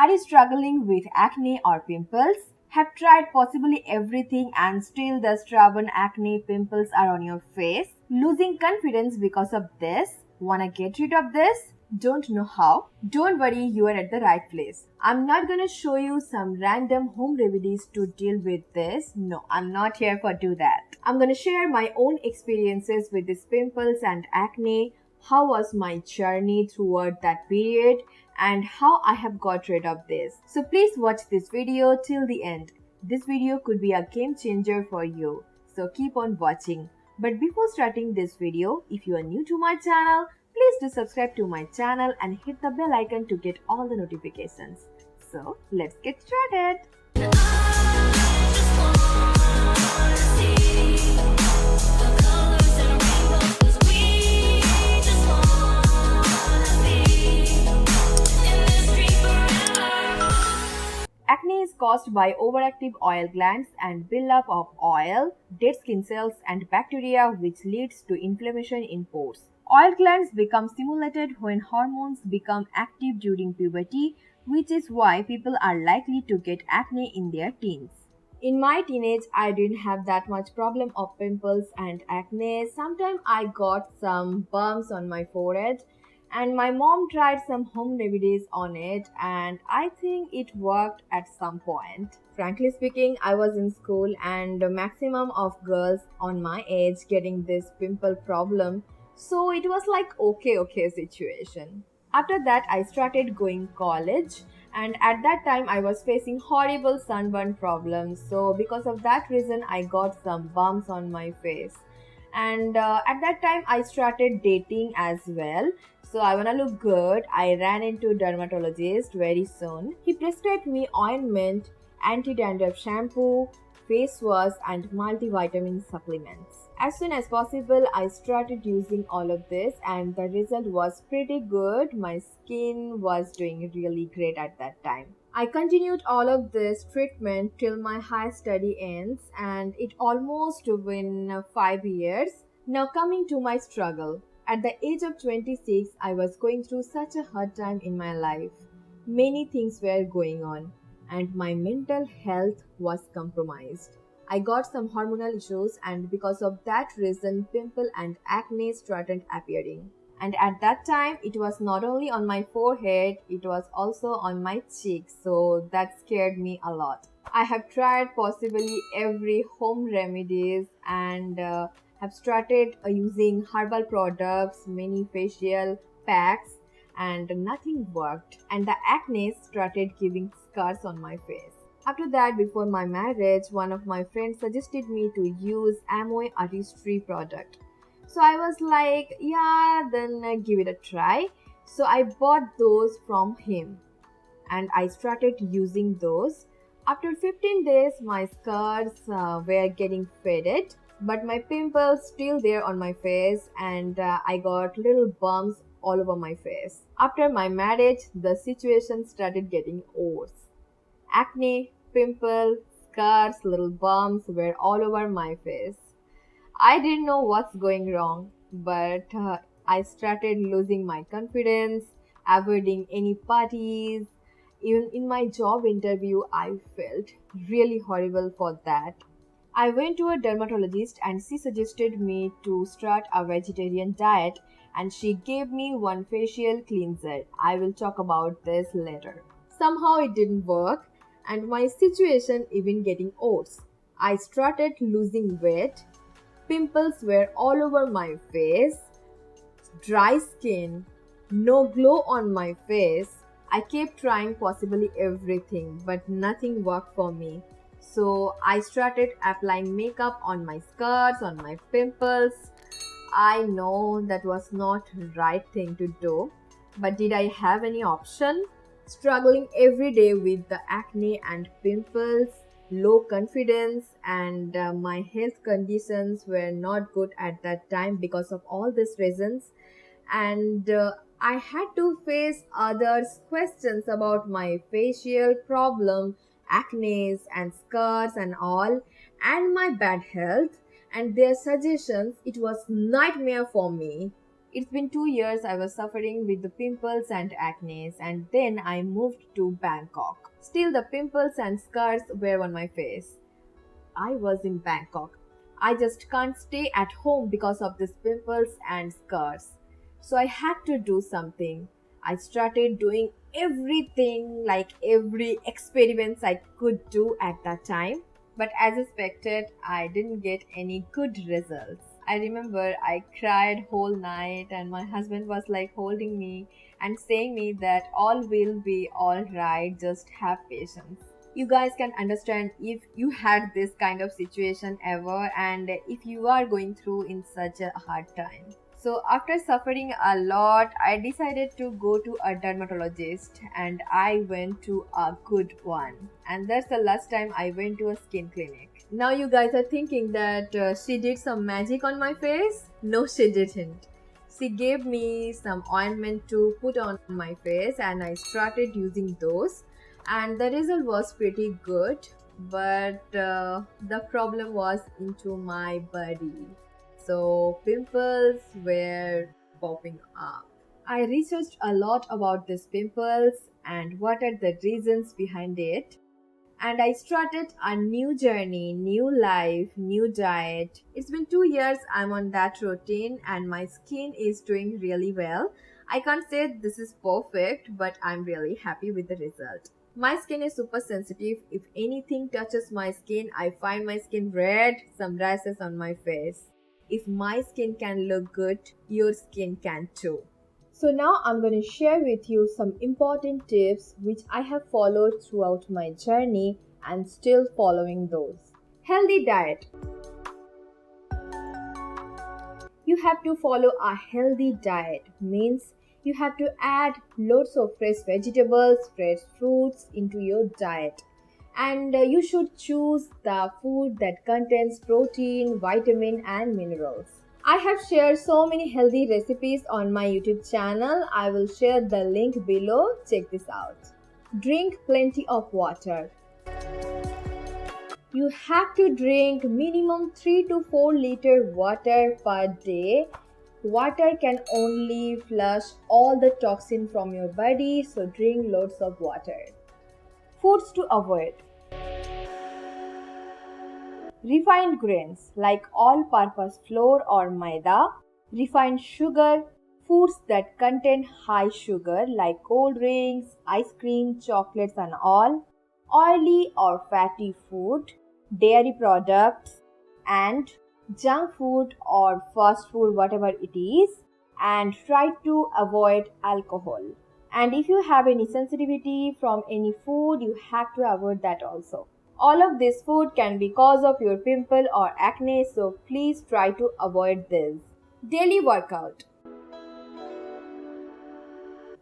Are you struggling with acne or pimples? Have tried possibly everything and still the stubborn acne pimples are on your face? Losing confidence because of this? Wanna get rid of this? Don't know how? Don't worry, you are at the right place. I'm not gonna show you some random home remedies to deal with this. No, I'm not here for do that. I'm gonna share my own experiences with these pimples and acne, how was my journey throughout that period, and how I have got rid of this. So please watch this video till the end. This video could be a game changer for you. So keep on watching. But before starting this video, if you are new to my channel, please do subscribe to my channel and hit the bell icon to get all the notifications. So let's get started. Acne is caused by overactive oil glands and buildup of oil, dead skin cells, and bacteria, which leads to inflammation in pores. Oil glands become stimulated when hormones become active during puberty, which is why people are likely to get acne in their teens. In my teenage, I didn't have that much problem of pimples and acne. Sometimes I got some bumps on my forehead, and my mom tried some home remedies on it, and I think it worked at some point. Frankly speaking, I was in school and the maximum of girls on my age getting this pimple problem, so it was like okay situation. After that, I started going college, and at that time I was facing horrible sunburn problems, so because of that reason I got some bumps on my face. And at that time I started dating as well, so I wanna look good. I ran into dermatologist very soon. He prescribed me ointment, anti-dandruff shampoo, face wash, and multivitamin supplements. As soon as possible, I started using all of this, and the result was pretty good. My skin was doing really great at that time. I continued all of this treatment till my higher study ends, and it almost been 5 years. Now coming to my struggle. At the age of 26, I was going through such a hard time in my life. Many things were going on, and my mental health was compromised. I got some hormonal issues, and because of that reason, pimple and acne started appearing. And at that time, it was not only on my forehead, it was also on my cheeks, so that scared me a lot. I have tried possibly every home remedies and have started using herbal products, many facial packs, and nothing worked. And the acne started giving scars on my face. After that, before my marriage, one of my friends suggested me to use Amoy Artistry product. So I was like, yeah, then give it a try. So I bought those from him and I started using those. After 15 days, my scars were getting faded, but my pimples still there on my face, and I got little bumps all over my face. After my marriage, the situation started getting worse. Acne, pimple, scars, little bumps were all over my face. I didn't know what's going wrong, but I started losing my confidence, avoiding any parties. Even in my job interview, I felt really horrible for that. I went to a dermatologist and she suggested me to start a vegetarian diet, and she gave me one facial cleanser. I will talk about this later. Somehow it didn't work, and my situation even getting worse. I started losing weight. Pimples were all over my face, dry skin, no glow on my face. I kept trying possibly everything, but nothing worked for me. So I started applying makeup on my scars, on my pimples. I know that was not right thing to do, but did I have any option? Struggling every day with the acne and pimples, low confidence, and my health conditions were not good at that time because of all these reasons. And I had to face others' questions about my facial problem, acne and scars and all, and my bad health, and their suggestions. It was nightmare for me. It's been 2 years I was suffering with the pimples and acne, and then I moved to Bangkok. Still, the pimples and scars were on my face. I was in Bangkok. I just can't stay at home because of these pimples and scars. So I had to do something. I started doing everything, like every experiments I could do at that time. But as expected, I didn't get any good results. I remember I cried whole night and my husband was like holding me and saying me that all will be all right, just have patience. You guys can understand if you had this kind of situation ever and if you are going through in such a hard time. So after suffering a lot, I decided to go to a dermatologist and I went to a good one. And that's the last time I went to a skin clinic. Now you guys are thinking that she did some magic on my face? No, she didn't. She gave me some ointment to put on my face and I started using those, and the result was pretty good, but the problem was into my body. So pimples were popping up. I researched a lot about these pimples and what are the reasons behind it. And I started a new journey, new life, new diet. It's been 2 years I'm on that routine and my skin is doing really well. I can't say this is perfect, but I'm really happy with the result. My skin is super sensitive. If anything touches my skin, I find my skin red, some rashes on my face. If my skin can look good, your skin can too. So now I'm going to share with you some important tips which I have followed throughout my journey and still following those. Healthy diet. You have to follow a healthy diet, means you have to add lots of fresh vegetables, fresh fruits into your diet. And you should choose the food that contains protein, vitamin and minerals. I have shared so many healthy recipes on my YouTube channel. I will share the link below. Check this out. Drink plenty of water. You have to drink minimum 3 to 4 liter water per day. Water can only flush all the toxin from your body, so drink lots of water. Foods to avoid. Refined grains like all-purpose flour or maida, refined sugar, foods that contain high sugar like cold drinks, ice cream, chocolates and all, oily or fatty food, dairy products and junk food or fast food, whatever it is, and try to avoid alcohol. And if you have any sensitivity from any food, you have to avoid that also. All of this food can be cause of your pimple or acne, so please try to avoid this. Daily workout.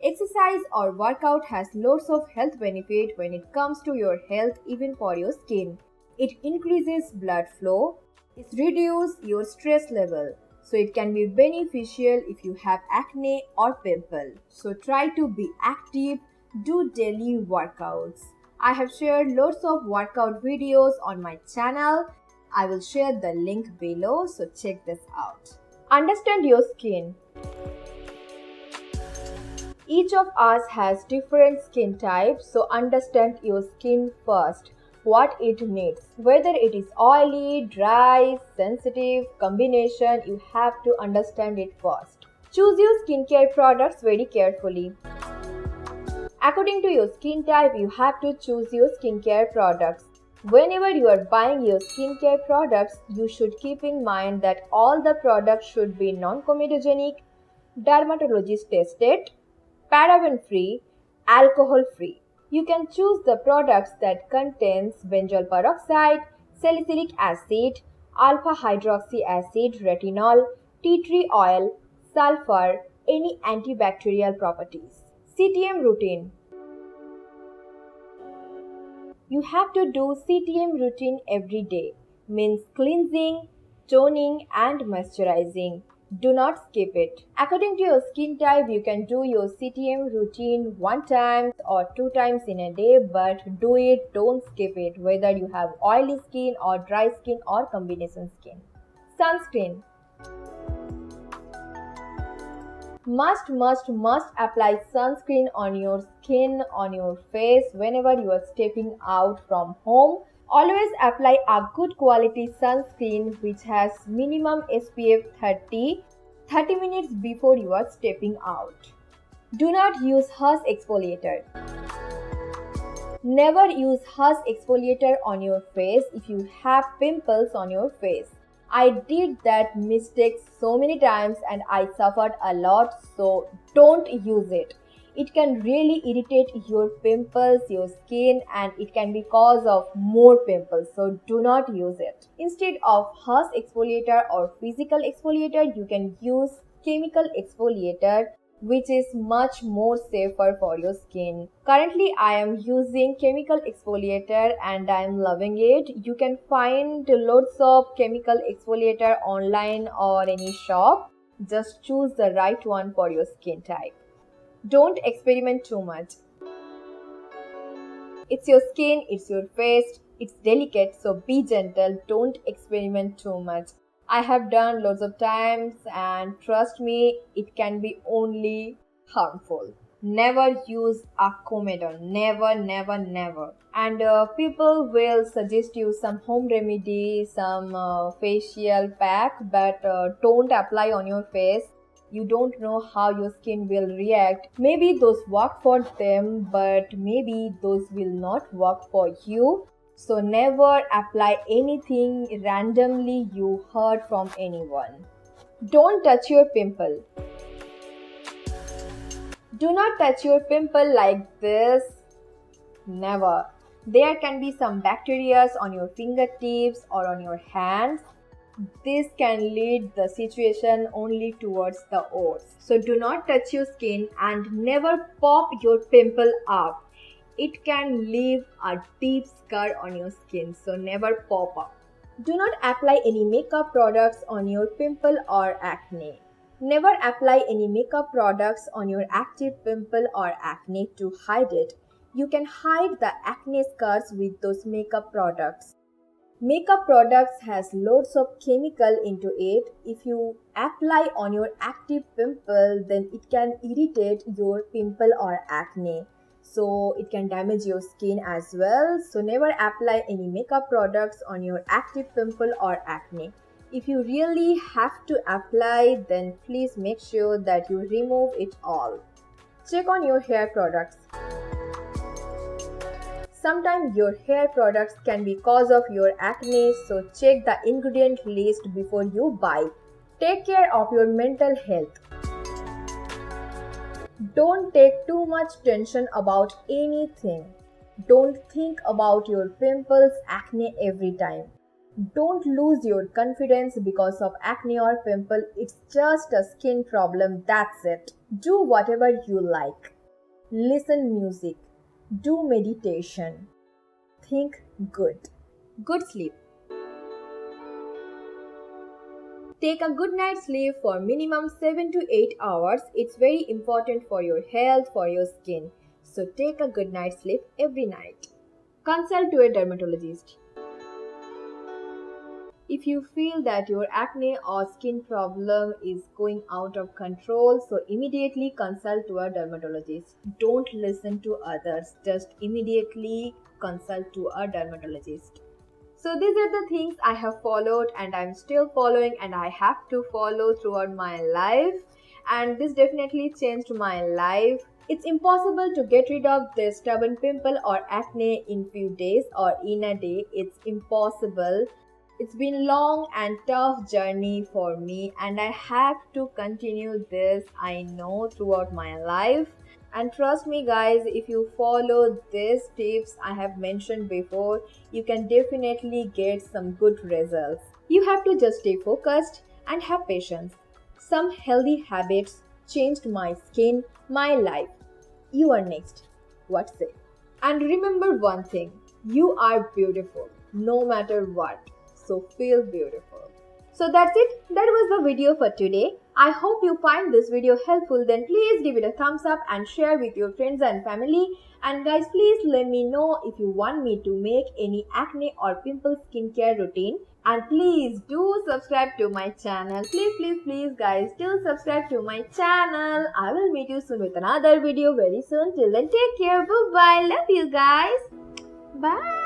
Exercise or workout has lots of health benefit when it comes to your health, even for your skin. It increases blood flow, it reduces your stress level, so it can be beneficial if you have acne or pimple. So try to be active, do daily workouts. I have shared lots of workout videos on my channel. I will share the link below, so check this out. Understand your skin. Each of us has different skin types, so understand your skin first, what it needs. Whether it is oily, dry, sensitive, combination, you have to understand it first. Choose your skincare products very carefully. According to your skin type, you have to choose your skincare products. Whenever you are buying your skincare products, you should keep in mind that all the products should be non-comedogenic, dermatologist tested, paraben-free, alcohol-free. You can choose the products that contains benzoyl peroxide, salicylic acid, alpha hydroxy acid, retinol, tea tree oil, sulfur, any antibacterial properties. CTM routine. You have to do CTM routine every day, means cleansing, toning and moisturizing. Do not skip it. According to your skin type, you can do your CTM routine 1 time or 2 times in a day, but do it, don't skip it, whether you have oily skin or dry skin or combination skin. Sunscreen. Must apply sunscreen on your skin, on your face whenever you are stepping out from home. Always apply a good quality sunscreen which has minimum SPF 30 minutes before you are stepping out. Do not use harsh exfoliator. Never use harsh exfoliator on your face if you have pimples on your face. I did that mistake so many times and I suffered a lot, so don't use it. It can really irritate your pimples, your skin, and it can be cause of more pimples, so do not use it. Instead of harsh exfoliator or physical exfoliator, you can use chemical exfoliator, which is much more safer for your skin. Currently I am using chemical exfoliator and I am loving it. You can find loads of chemical exfoliator online or any shop. Just choose the right one for your skin type. Don't experiment too much. It's your skin, it's your face, it's delicate, so be gentle. Don't experiment too much. I have done loads of times and trust me, it can be only harmful. Never use Acomedone. Never. And people will suggest you some home remedy, some facial pack, but don't apply on your face. You don't know how your skin will react. Maybe those work for them, but maybe those will not work for you. So never apply anything randomly you heard from anyone. Don't touch your pimple. Do not touch your pimple like this. Never. There can be some bacteria on your fingertips or on your hands. This can lead the situation only towards the worst. So do not touch your skin and never pop your pimple up. It can leave a deep scar on your skin, so never pop up. Do not apply any makeup products on your pimple or acne. Never apply any makeup products on your active pimple or acne to hide it. You can hide the acne scars with those makeup products. Makeup products has loads of chemical into it. If you apply on your active pimple, then it can irritate your pimple or acne. So it can damage your skin as well. So never apply any makeup products on your active pimple or acne. If you really have to apply, then please make sure that you remove it all. Check on your hair products. Sometimes your hair products can be cause of your acne, so check the ingredient list before you buy. Take care of your mental health. Don't take too much tension about anything. Don't think about your pimples, acne every time. Don't lose your confidence because of acne or pimple. It's just a skin problem, that's it. Do whatever you like. Listen music. Do meditation. Think good. Good sleep. Take a good night's sleep for minimum 7 to 8 hours. It's very important for your health, for your skin. So take a good night's sleep every night. Consult to a dermatologist. If you feel that your acne or skin problem is going out of control, so immediately consult to a dermatologist. Don't listen to others. Just immediately consult to a dermatologist. So these are the things I have followed and I'm still following and I have to follow throughout my life. And this definitely changed my life. It's impossible to get rid of this stubborn pimple or acne in few days or in a day. It's impossible. It's been long and tough journey for me and I have to continue this, I know, throughout my life. And trust me guys, if you follow these tips I have mentioned before, you can definitely get some good results. You have to just stay focused and have patience. Some healthy habits changed my skin, my life. You are next. What say? And remember one thing, you are beautiful no matter what. So feel beautiful. So that's it. That was the video for today. I hope you find this video helpful. Then please give it a thumbs up and share with your friends and family. And guys, please let me know if you want me to make any acne or pimple skincare routine. And please do subscribe to my channel. Please guys, do subscribe to my channel. I will meet you soon with another video very soon. Till then, take care. Bye bye. Love you guys. Bye.